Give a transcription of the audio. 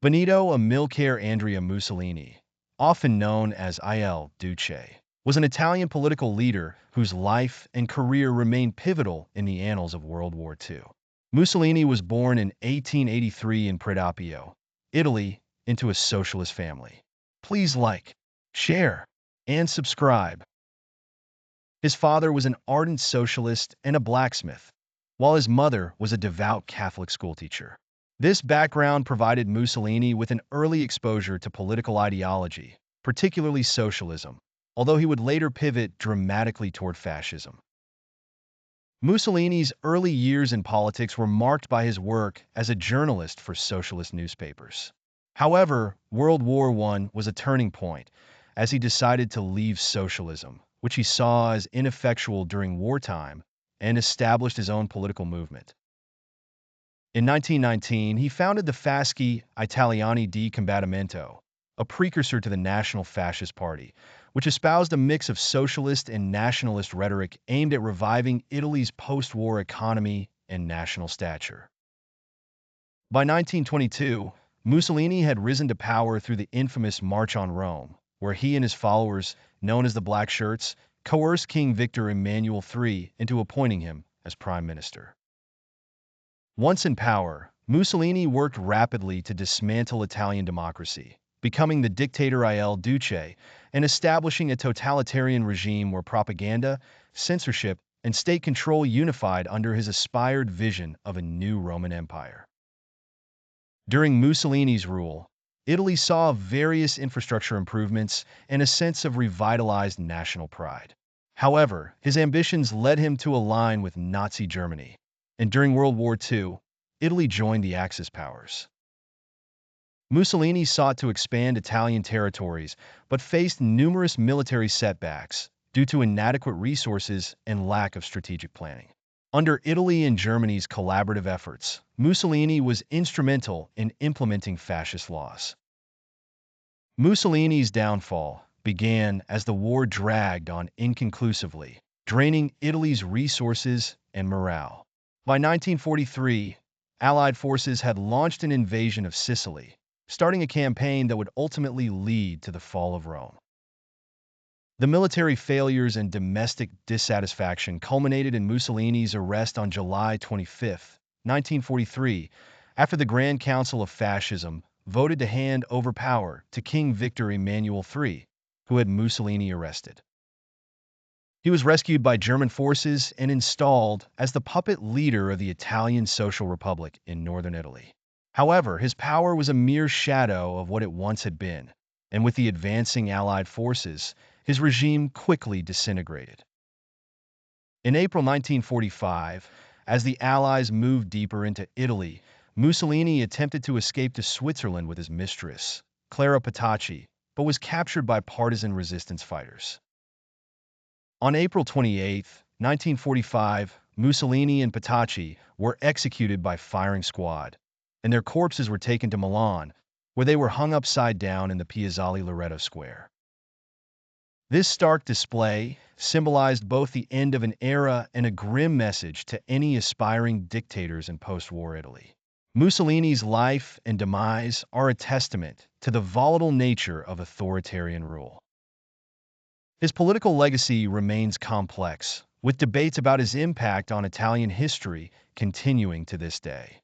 Benito Amilcare Andrea Mussolini, often known as Il Duce, was an Italian political leader whose life and career remain pivotal in the annals of World War II. Mussolini was born in 1883 in Predoppio, Italy, into a socialist family. Please like, share, and subscribe. His father was an ardent socialist and a blacksmith, while his mother was a devout Catholic schoolteacher. This background provided Mussolini with an early exposure to political ideology, particularly socialism, although he would later pivot dramatically toward fascism. Mussolini's early years in politics were marked by his work as a journalist for socialist newspapers. However, World War I was a turning point as he decided to leave socialism, which he saw as ineffectual during wartime, and established his own political movement. In 1919, he founded the Fasci Italiani di Combattimento, a precursor to the National Fascist Party, which espoused a mix of socialist and nationalist rhetoric aimed at reviving Italy's post-war economy and national stature. By 1922, Mussolini had risen to power through the infamous March on Rome, where he and his followers, known as the Black Shirts, coerced King Victor Emmanuel III into appointing him as prime minister. Once in power, Mussolini worked rapidly to dismantle Italian democracy, becoming the dictator Il Duce and establishing a totalitarian regime where propaganda, censorship, and state control unified under his aspired vision of a new Roman Empire. During Mussolini's rule, Italy saw various infrastructure improvements and a sense of revitalized national pride. However, his ambitions led him to align with Nazi Germany, and during World War II, Italy joined the Axis powers. Mussolini sought to expand Italian territories, but faced numerous military setbacks due to inadequate resources and lack of strategic planning. Under Italy and Germany's collaborative efforts, Mussolini was instrumental in implementing fascist laws. Mussolini's downfall began as the war dragged on inconclusively, draining Italy's resources and morale. By 1943, Allied forces had launched an invasion of Sicily, starting a campaign that would ultimately lead to the fall of Rome. The military failures and domestic dissatisfaction culminated in Mussolini's arrest on July 25, 1943, after the Grand Council of Fascism voted to hand over power to King Victor Emmanuel III, who had Mussolini arrested. He was rescued by German forces and installed as the puppet leader of the Italian Social Republic in northern Italy. However, his power was a mere shadow of what it once had been, and with the advancing Allied forces, his regime quickly disintegrated. In April 1945, as the Allies moved deeper into Italy, Mussolini attempted to escape to Switzerland with his mistress, Clara Petacci, but was captured by partisan resistance fighters. On April 28, 1945, Mussolini and Petacci were executed by firing squad, and their corpses were taken to Milan, where they were hung upside down in the Piazzale Loreto Square. This stark display symbolized both the end of an era and a grim message to any aspiring dictators in post-war Italy. Mussolini's life and demise are a testament to the volatile nature of authoritarian rule. His political legacy remains complex, with debates about his impact on Italian history continuing to this day.